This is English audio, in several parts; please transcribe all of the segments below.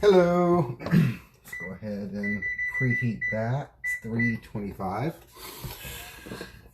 Hello. Let's go ahead and preheat that. It's 325.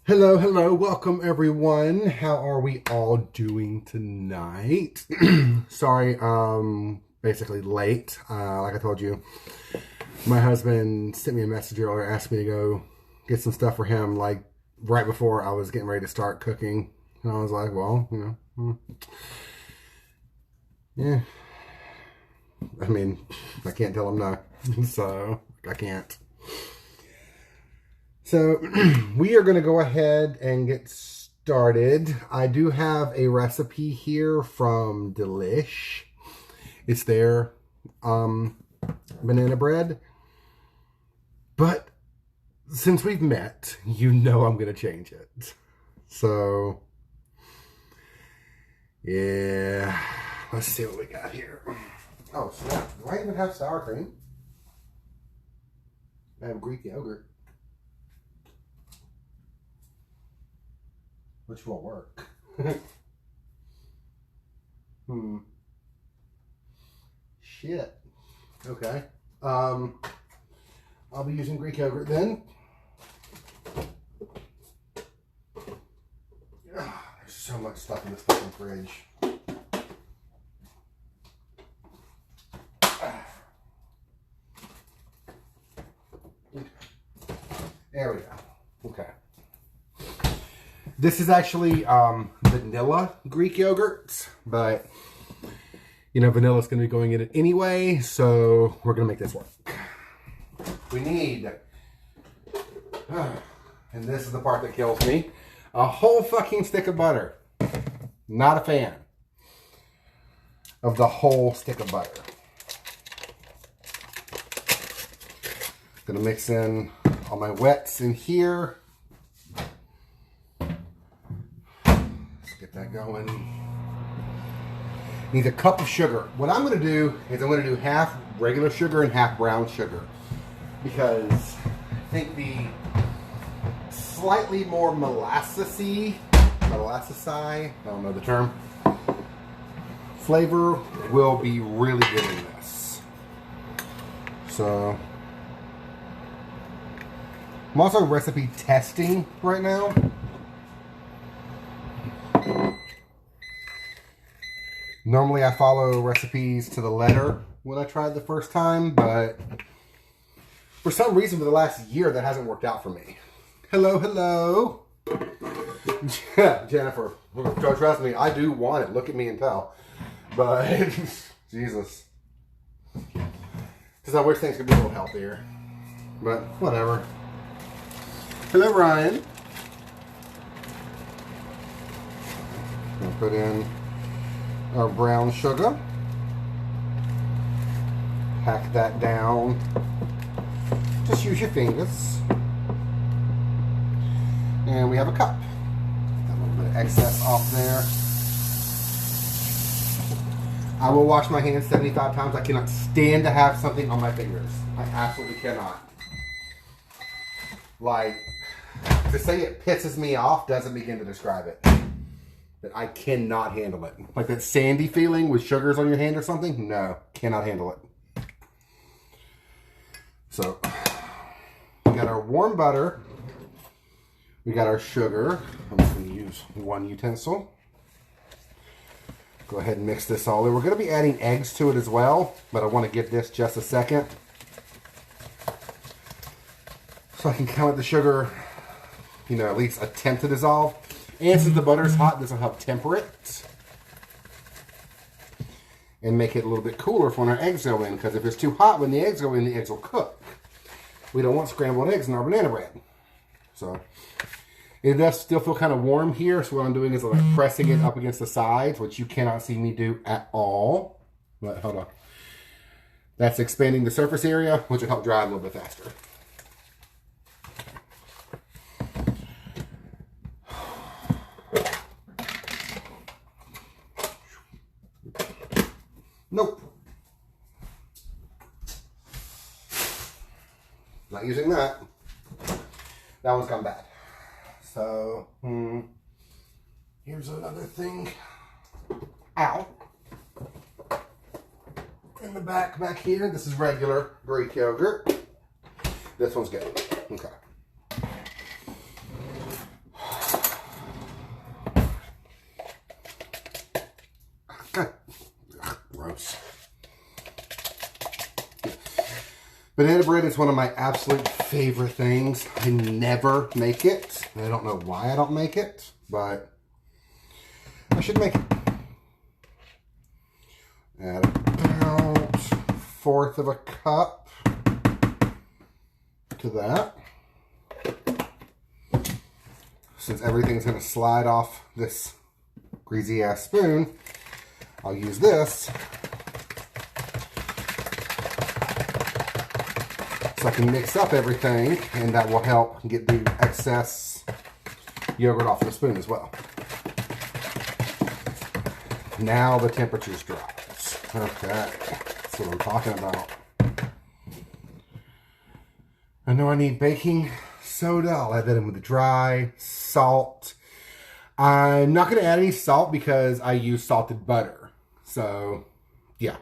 Hello. Welcome everyone. How are we all doing tonight? Sorry, basically late. Like I told you, my husband sent me a message earlier, asked me to go get some stuff for him, like right before I was getting ready to start cooking. And I was like, well, yeah. I mean, I can't tell him no, so I can't. So we are going to go ahead and get started. I do have a recipe here from Delish. It's their banana bread. But since we've met, you know I'm going to change it. So, yeah. Let's see what we got here. Oh, snap. Do I even have sour cream? I have Greek yogurt. Which won't work. Shit. Okay. I'll be using Greek yogurt then. There's so much stuff in this fucking fridge. There we go. Okay. This is actually vanilla Greek yogurt, but you know vanilla is going to be going in it anyway, so we're going to make this work. We need, and this is the part that kills me, a whole fucking stick of butter. Not a fan of the whole stick of butter. Gonna mix in all my wets in here. Let's get that going. Need a cup of sugar. What I'm gonna do is I'm gonna do half regular sugar and half brown sugar, because I think the slightly more molassesy, I don't know the term, flavor will be really good in this. So I'm also recipe testing right now. Normally I follow recipes to the letter when I tried the first time, but for some reason for the last year that hasn't worked out for me. Hello. Jennifer, trust me, I do want it. Look at me and tell. But, Jesus. Because I wish things could be a little healthier. But, whatever. Hello, Ryan. We'll put in our brown sugar. Pack that down. Just use your fingers. And we have a cup. Got a little bit of excess off there. I will wash my hands 75 times. I cannot stand to have something on my fingers. I absolutely cannot. Like, to say it pisses me off doesn't begin to describe it. But I cannot handle it. Like that sandy feeling with sugars on your hand or something? No, cannot handle it. So, we got our warm butter. We got our sugar. I'm just going to use one utensil. Go ahead and mix this all in. We're going to be adding eggs to it as well, but I want to give this just a second, so I can count the sugar, you know, at least attempt to dissolve. And since the butter is hot, this will help temper it and make it a little bit cooler for when our eggs go in, because if it's too hot when the eggs go in, the eggs will cook. We don't want scrambled eggs in our banana bread. So it does still feel kind of warm here, so what I'm doing is I'm like pressing it up against the sides, which you cannot see me do at all. But hold on. That's expanding the surface area, which will help dry a little bit faster. Nope. Not using that. That one's gone bad. So, here's another thing. Ow. in the back here, this is regular Greek yogurt. This one's good. Okay. Gross. Banana bread is one of my absolute favorite things. I never make it. I don't know why I don't make it, but I should make it. Add about 1/4 of a cup to that. Since everything's going to slide off this greasy ass spoon, I'll use this so I can mix up everything, and that will help get the excess yogurt off the spoon as well. Now the temperature's dropped. Okay, that's what I'm talking about. I know I need baking soda. I'll add that in with the dry salt. I'm not going to add any salt because I use salted butter. So, yeah.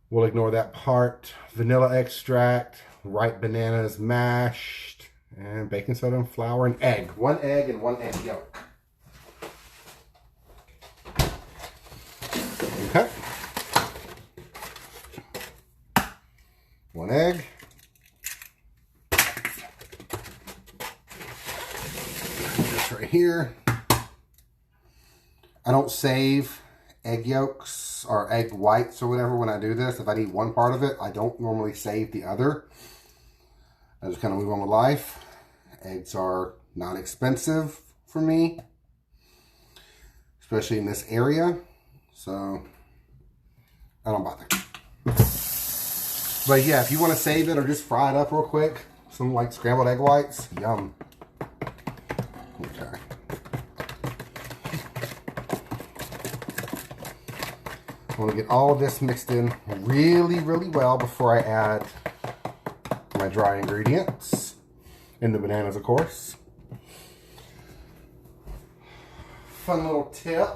We'll ignore that part. Vanilla extract, ripe bananas mashed, and baking soda and flour and egg. 1 egg and 1 egg yolk. Okay. 1 egg. This right here. I don't save egg yolks or egg whites or whatever when I do this. If I need one part of it, I don't normally save the other. I just kind of move on with life. Eggs are not expensive for me, especially in this area. So I don't bother. But yeah, if you want to save it or just fry it up real quick, some like scrambled egg whites, yum. Okay. I want to get all of this mixed in really, really well before I add my dry ingredients and the bananas, of course. Fun little tip.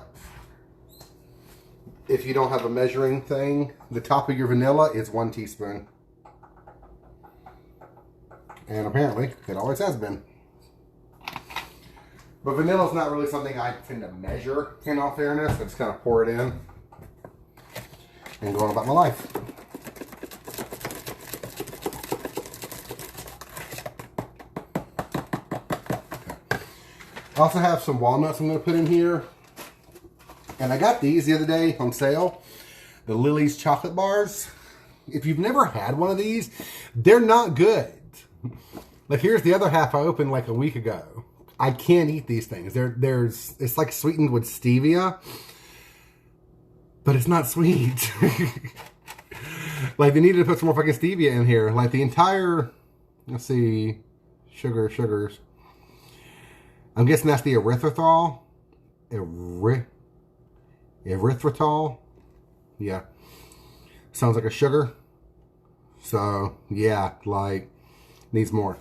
If you don't have a measuring thing, the top of your vanilla is 1 teaspoon. And apparently, it always has been. But vanilla is not really something I tend to measure, in all fairness. I just kind of pour it in and go on about my life. Okay. I also have some walnuts I'm going to put in here. And I got these the other day on sale. The Lily's chocolate bars. If you've never had one of these, they're not good. Like here's the other half I opened like a week ago. I can't eat these things. It's like sweetened with stevia, but it's not sweet. Like they needed to put some more fucking stevia in here. Like the entire, let's see, sugars. I'm guessing that's the erythritol. Erythritol. Yeah. Sounds like a sugar. So, yeah, like, needs more.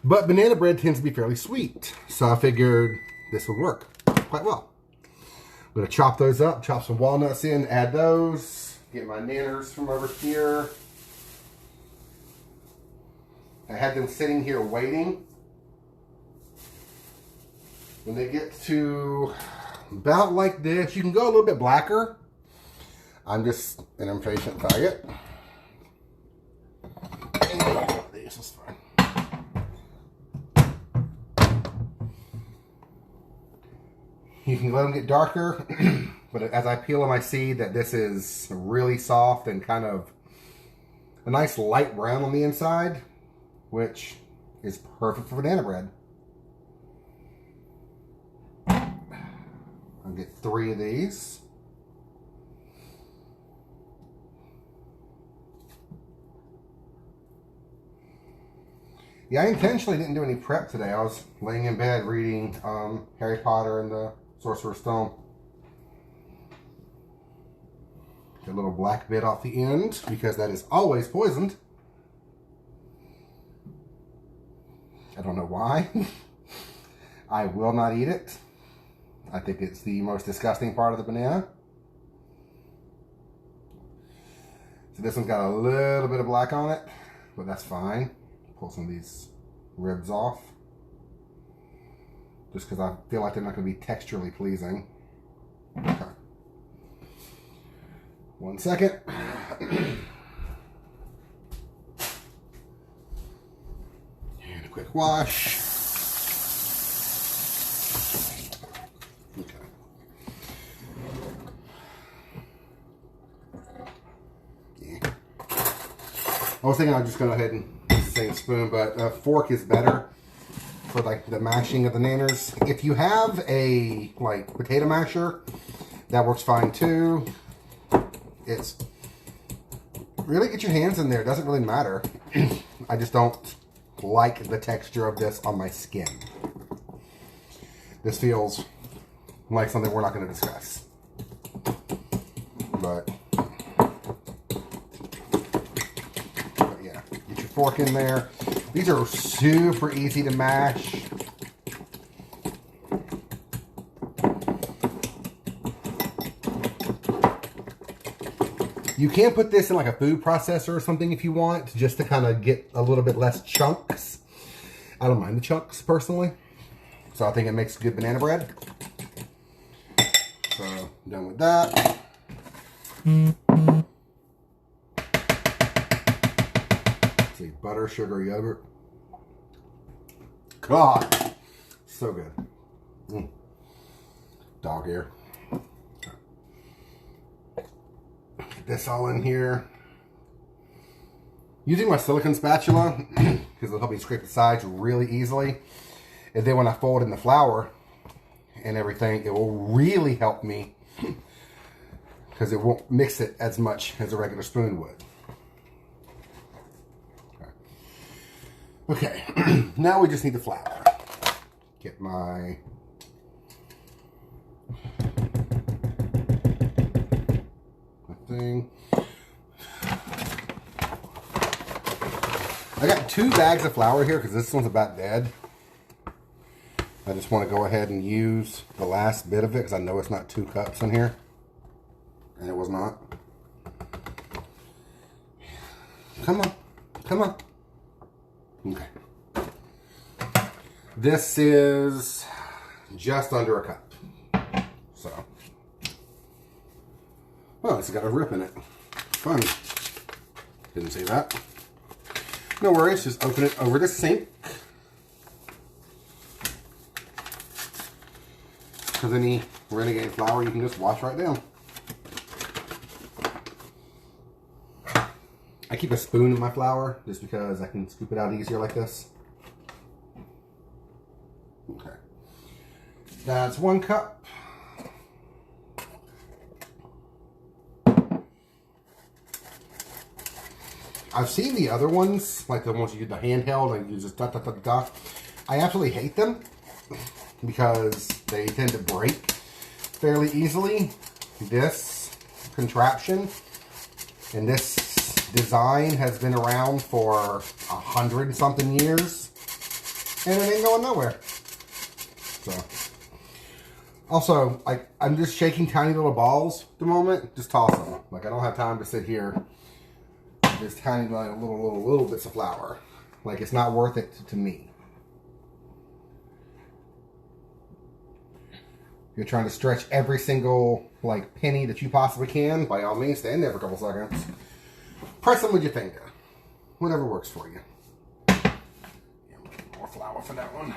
But banana bread tends to be fairly sweet. So I figured this would work quite well. I'm going to chop those up, chop some walnuts in, add those. Get my nanners from over here. I had them sitting here waiting. When they get to about like this, you can go a little bit blacker. I'm just an impatient faggot. This is fine. You can let them get darker, but as I peel them, I see that this is really soft and kind of a nice light brown on the inside, which is perfect for banana bread. I'll get 3 of these. Yeah, I intentionally didn't do any prep today. I was laying in bed reading Harry Potter and the Sorcerer's Stone. Get a little black bit off the end because that is always poisoned. I don't know why. I will not eat it. I think it's the most disgusting part of the banana. So this one's got a little bit of black on it, but that's fine. Pull some of these ribs off. Just because I feel like they're not going to be texturally pleasing. Okay. 1 second. And a quick wash. Okay. Yeah. I was thinking I'd just go ahead and use the same spoon, but a fork is better for like the mashing of the nanners. If you have a like potato masher, that works fine too. It's really, get your hands in there. It doesn't really matter. I just don't like the texture of this on my skin. This feels like something we're not going to discuss. But yeah, get your fork in there. These are super easy to mash. You can put this in like a food processor or something if you want, just to kind of get a little bit less chunks. I don't mind the chunks personally. So I think it makes good banana bread. So, done with that. Let's see, butter, sugar, yogurt. God, so good. Dog hair. Get this all in here. Using my silicone spatula, because it'll help me scrape the sides really easily. And then when I fold in the flour and everything, it will really help me because it won't mix it as much as a regular spoon would. Okay, now we just need the flour. Get my thing. I got 2 bags of flour here because this one's about dead. I just want to go ahead and use the last bit of it because I know it's not 2 cups in here. And it was not. Come on. Come on. Okay. This is just under a cup. So. Oh, it's got a rip in it. Fun. Didn't see that. No worries, just open it over the sink. Because any Renegade flour you can just wash right down. I keep a spoon in my flour just because I can scoop it out easier like this. Okay. That's 1 cup. I've seen the other ones, like the ones you do the handheld and you just da da da da. I absolutely hate them because they tend to break fairly easily. This contraption and this design has been around for 100-something years and it ain't going nowhere. So, also, I'm just shaking tiny little balls at the moment. Just toss them. Like, I don't have time to sit here. Just tiny little bits of flour. Like, it's not worth it to me. You're trying to stretch every single like penny that you possibly can. By all means, stand there for a couple seconds. Press them with your finger. Whatever works for you. Yeah, more flour for that one.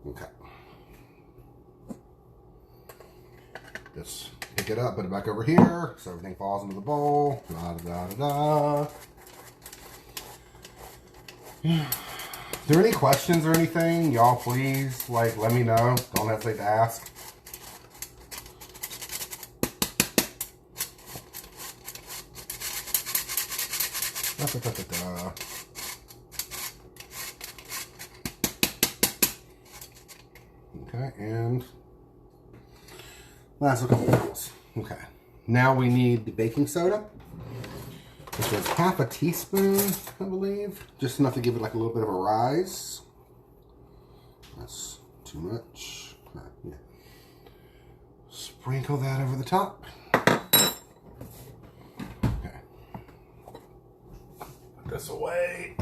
Okay. Just pick it up, put it back over here, so everything falls into the bowl. Da da da da. If there are any questions or anything, y'all please, like, let me know. Don't hesitate to ask. Da, da, da, da, da. Okay, and last couple of bowls. Okay, now we need the baking soda, which is half a teaspoon, I believe. Just enough to give it like a little bit of a rise. That's too much. Yeah. Sprinkle that over the top. Okay. Put this away.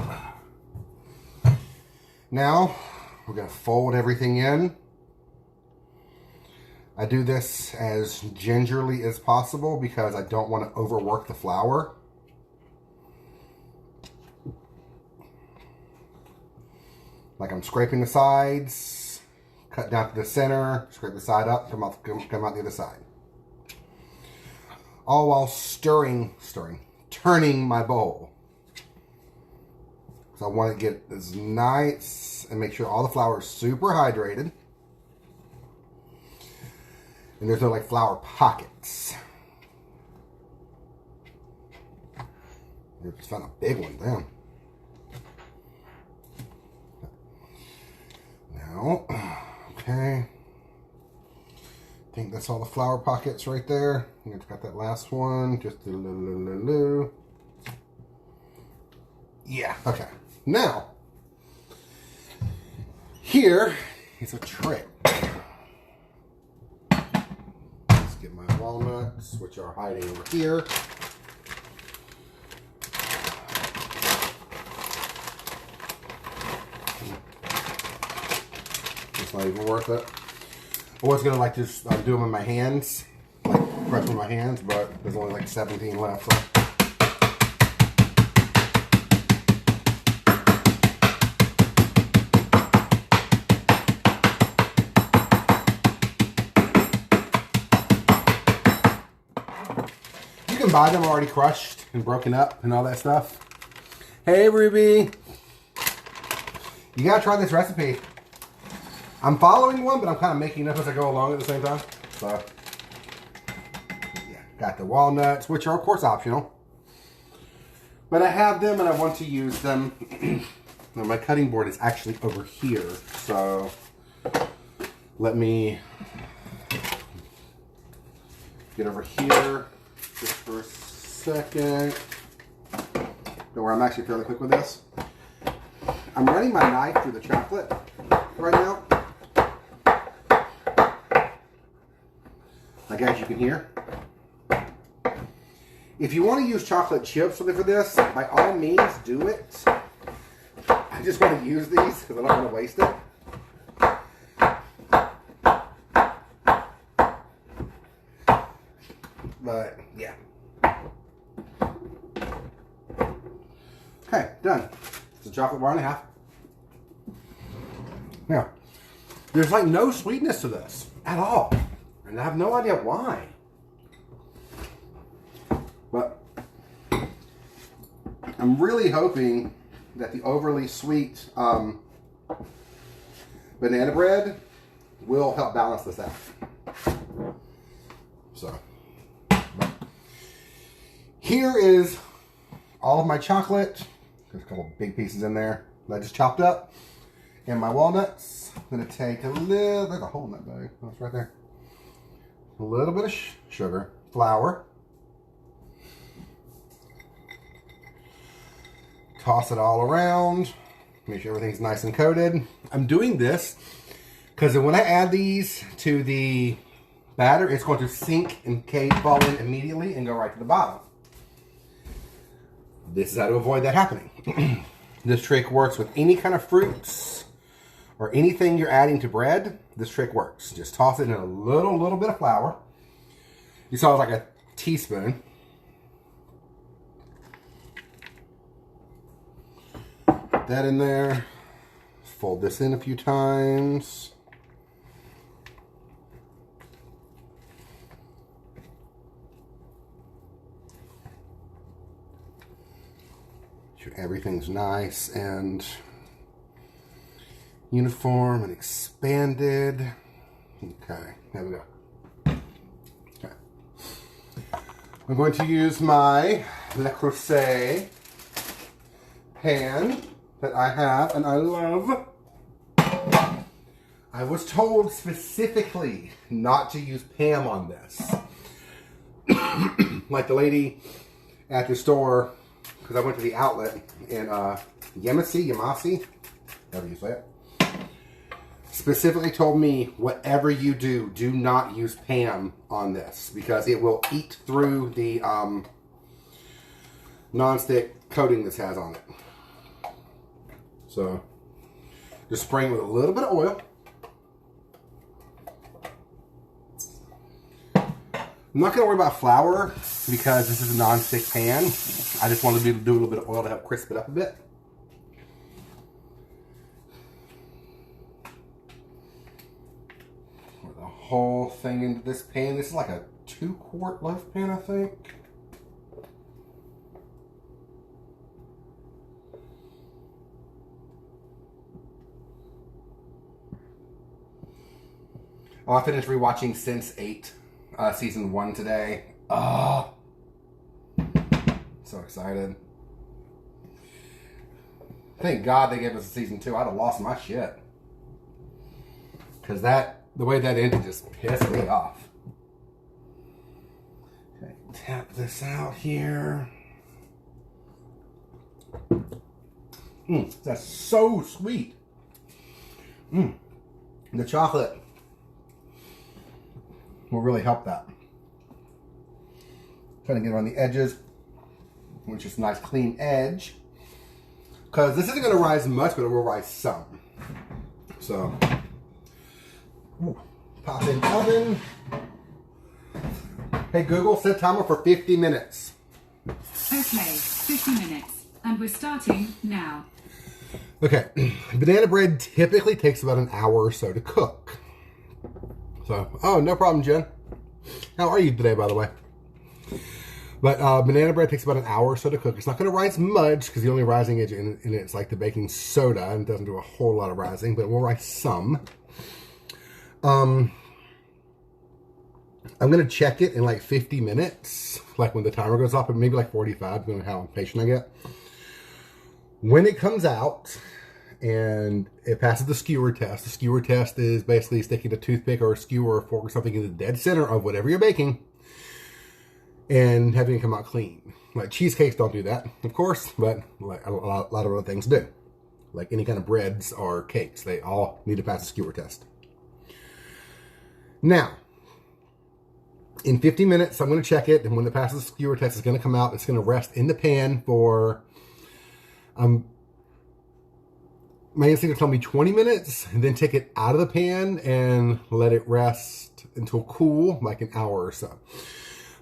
Now, we're going to fold everything in. I do this as gingerly as possible because I don't want to overwork the flour. Like I'm scraping the sides, cut down to the center, scrape the side up, come out the other side. All while turning my bowl. So I want to get this nice and make sure all the flour is super hydrated. And there's no like flour pockets. I just found a big one, damn. Now, okay. I think that's all the flour pockets right there. You got that last one, just a little. Yeah, okay. Now, here is a trick. Let's get my walnuts, which are hiding over here. It's not even worth it. I was gonna like just do them in my hands, like crush them in my hands, but there's only like 17 left. So. You can buy them already crushed and broken up and all that stuff. Hey Ruby, you gotta try this recipe. I'm following one, but I'm kind of making it up as I go along at the same time. So, yeah, got the walnuts, which are of course optional. But I have them and I want to use them. Now my cutting board is actually over here. So, let me get over here just for a second. Don't worry, I'm actually fairly quick with this. I'm running my knife through the chocolate right now. Like as you can hear. If you want to use chocolate chips for this, by all means do it. I just want to use these because I don't want to waste it. But yeah. Okay, done. It's a chocolate bar and a half. Now, there's like no sweetness to this at all. And I have no idea why. But I'm really hoping that the overly sweet banana bread will help balance this out. So, here is all of my chocolate. There's a couple of big pieces in there that I just chopped up. And my walnuts. I'm going to take a little, there's a hole in that bag. Oh, it's right there. A little bit of sugar, flour. Toss it all around. Make sure everything's nice and coated. I'm doing this because when I add these to the batter, it's going to sink and fall in immediately and go right to the bottom. This is how to avoid that happening. This trick works with any kind of fruits or anything you're adding to bread. This trick works. Just toss it in a little bit of flour. You saw it like a teaspoon. Put that in there. Fold this in a few times. Sure everything's nice and uniform and expanded. Okay, there we go. Okay. I'm going to use my Le Creuset pan that I have and I love. I was told specifically not to use Pam on this. Like the lady at the store, because I went to the outlet in Yemisi, however you say it. specifically told me, whatever you do, do not use Pam on this because it will eat through the non-stick coating this has on it. So just spraying with a little bit of oil. I'm not going to worry about flour because this is a non-stick pan. I just wanted to do a little bit of oil to help crisp it up a bit. Pour the whole thing into this pan. This is like a 2-quart loaf pan, I think. I finished rewatching Sense8. Season 1 today. So excited. Thank God they gave us a season 2. I'd have lost my shit. Because the way that ended just pissed me off. Okay, tap this out here. That's so sweet. The chocolate will really help that. Trying to get around the edges, which is a nice clean edge. Because this isn't going to rise much, but it will rise some. So, pop in oven. Hey Google, set timer for 50 minutes. Okay, 50 minutes. And we're starting now. Okay, banana bread typically takes about an hour or so to cook. So, oh, no problem, Jen. How are you today, by the way? But banana bread takes about an hour or so to cook. It's not going to rise much because the only rising agent in it's like the baking soda and it doesn't do a whole lot of rising, but it will rise some. I'm going to check it in like 50 minutes, like when the timer goes off, but maybe like 45, depending on how impatient I get. When it comes out and it passes the skewer test. The skewer test is basically sticking a toothpick or a skewer or a fork or something in the dead center of whatever you're baking and having it come out clean. Like cheesecakes don't do that, of course, but like a lot of other things do. Like any kind of breads or cakes, they all need to pass a skewer test. Now, in 50 minutes, I'm going to check it, and when it passes the skewer test, it's going to come out. It's going to rest in the pan for my instinct will tell me 20 minutes, and then take it out of the pan and let it rest until cool, like an hour or so.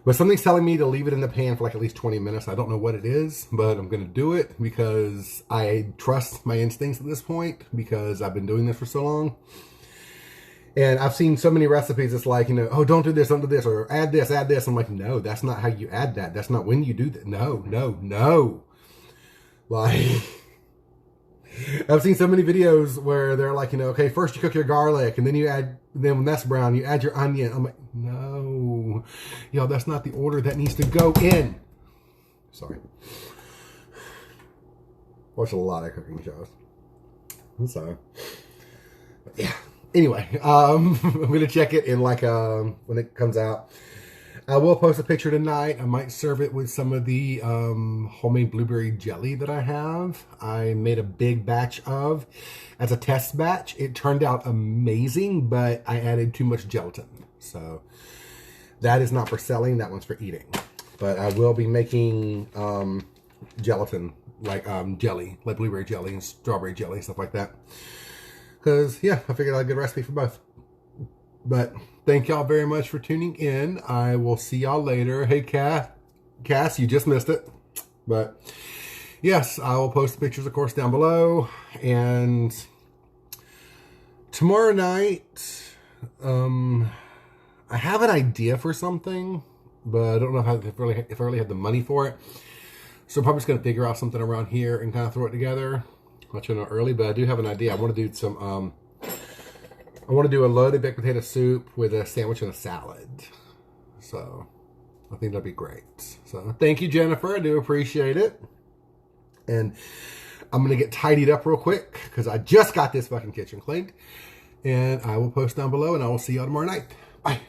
But something's telling me to leave it in the pan for like at least 20 minutes. I don't know what it is, but I'm going to do it because I trust my instincts at this point because I've been doing this for so long. And I've seen so many recipes, it's like, you know, oh, don't do this, or add this, add this. I'm like, no, that's not how you add that. That's not when you do that. No. Like... I've seen so many videos where they're like, you know, okay, first you cook your garlic, and then then when that's brown, you add your onion. I'm like, no. Yo, that's not the order that needs to go in. Sorry. Watch a lot of cooking shows. So, yeah. Anyway, I'm going to check it in like, when it comes out. I will post a picture tonight. I might serve it with some of the homemade blueberry jelly that I have. I made a big batch of as a test batch. It turned out amazing, but I added too much gelatin. So that is not for selling. That one's for eating. But I will be making gelatin, like jelly, like blueberry jelly and strawberry jelly, stuff like that. Because, yeah, I figured I'd get a recipe for both. But thank y'all very much for tuning in. I will see y'all later. Hey, Cass, you just missed it. But yes, I will post the pictures, of course, down below. And tomorrow night, I have an idea for something, but I don't know if I really have the money for it. So I'm probably just going to figure out something around here and kind of throw it together. I'll let you know early, but I do have an idea. I want to do some... I want to do a loaded baked potato soup with a sandwich and a salad. So, I think that'd be great. So, thank you, Jennifer. I do appreciate it. And I'm going to get tidied up real quick because I just got this fucking kitchen cleaned. And I will post down below, and I will see y'all tomorrow night. Bye.